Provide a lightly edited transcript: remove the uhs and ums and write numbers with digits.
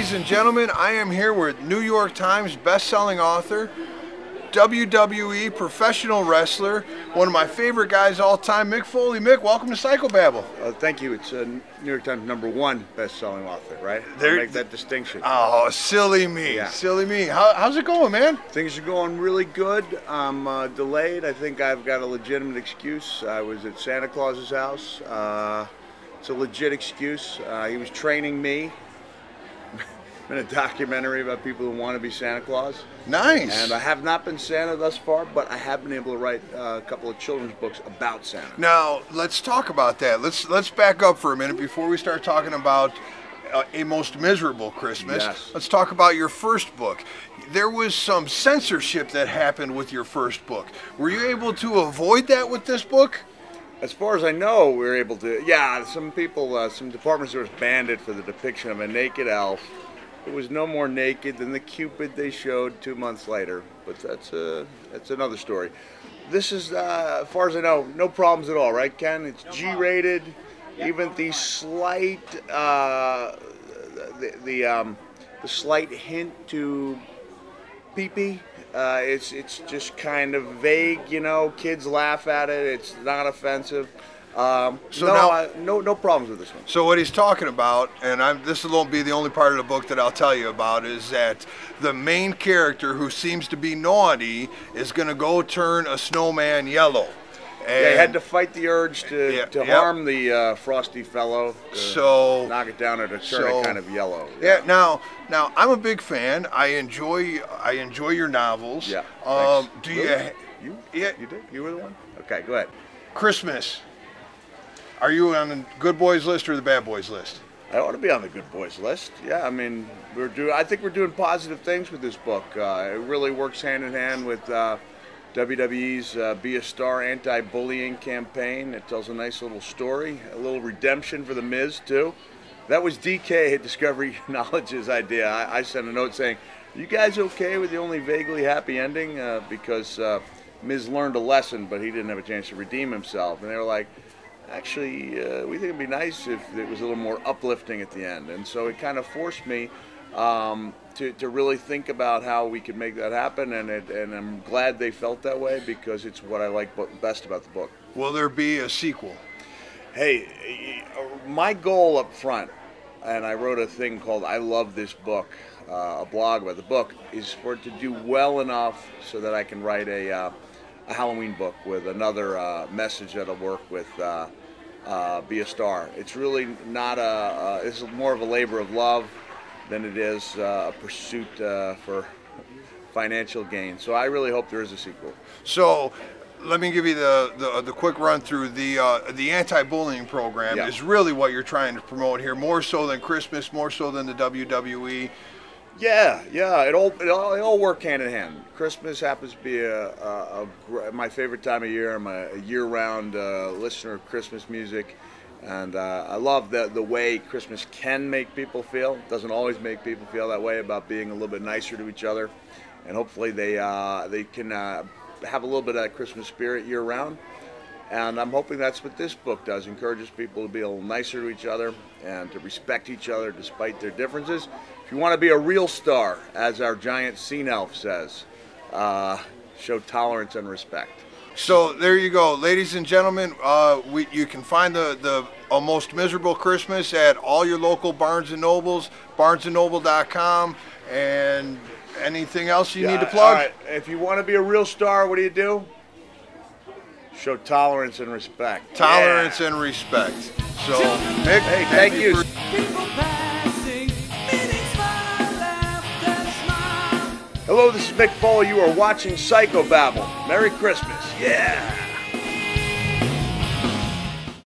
Ladies and gentlemen, I am here with New York Times best-selling author, WWE professional wrestler, one of my favorite guys all time, Mick Foley. Mick, welcome to Psychobabble. Thank you. It's New York Times #1 best-selling author, right? There, make that distinction. Oh, silly me, yeah. Silly me. How's it going, man? Things are going really good. I'm delayed. I think I've got a legitimate excuse. I was at Santa Claus's house. It's a legit excuse. He was training me. In a documentary about people who want to be Santa Claus. Nice. And I have not been Santa thus far, but I have been able to write a couple of children's books about Santa. Now, let's talk about that. Let's back up for a minute before we start talking about A Most Miserable Christmas. Yes. Let's talk about your first book. There was some censorship that happened with your first book. Were you able to avoid that with this book? As far as I know, we were able to. Yeah, some people, some department stores banned it for the depiction of a naked elf. It was no more naked than the Cupid they showed 2 months later, but that's another story. This is, as far as I know, no problems at all, right, Ken? It's G-rated. Even the slight, the slight hint to pee-pee, it's just kind of vague, you know. Kids laugh at it. It's not offensive. No problems with this one. So what he's talking about, and this won't be the only part of the book that I'll tell you about, is that the main character who seems to be naughty is going to go turn a snowman yellow. And yeah, he had to fight the urge to harm the frosty fellow, to knock it down or to turn it kind of yellow. Yeah. Now I'm a big fan. I enjoy your novels. Yeah. Do really? you? Yeah. You did? You were the one? Okay, go ahead. Christmas. Are you on the good boys list or the bad boys list? I ought to be on the good boys list. Yeah, I mean, I think we're doing positive things with this book. It really works hand in hand with WWE's Be a Star anti-bullying campaign. It tells a nice little story, a little redemption for The Miz, too. That was DK at Discovery Knowledge's idea. I sent a note saying, "Are you guys okay with the only vaguely happy ending?" Because Miz learned a lesson, but he didn't have a chance to redeem himself. And they were like, actually, we think it'd be nice if it was a little more uplifting at the end. And so it kind of forced me to really think about how we could make that happen. And I'm glad they felt that way, because it's what I like best about the book. Will there be a sequel? Hey, my goal up front, and I wrote a thing called I Love This Book, a blog about the book, is for it to do well enough so that I can write a Halloween book with another message that'll work with Be a Star. It's really not it's more of a labor of love than it is a pursuit for financial gain. So I really hope there is a sequel. So let me give you the quick run through. The anti-bullying program is really what you're trying to promote here, more so than Christmas, more so than the WWE. Yeah, it all work hand in hand. Christmas happens to be my favorite time of year. I'm a year-round listener of Christmas music, and I love the way Christmas can make people feel. It doesn't always make people feel that way about being a little bit nicer to each other, and hopefully they can have a little bit of that Christmas spirit year-round. And I'm hoping that's what this book does, encourages people to be a little nicer to each other and to respect each other despite their differences. If you want to be a real star, as our giant scene elf says, show tolerance and respect. So there you go, ladies and gentlemen. You can find the A Most Miserable Christmas at all your local Barnes & Nobles, barnesandnoble.com, and anything else you need to plug? All right. If you want to be a real star, what do? Show tolerance and respect. Tolerance and respect. So, Mick, hey, thank you. Hello, this is Mick Foley. You are watching Psychobabble. Merry Christmas. Yeah.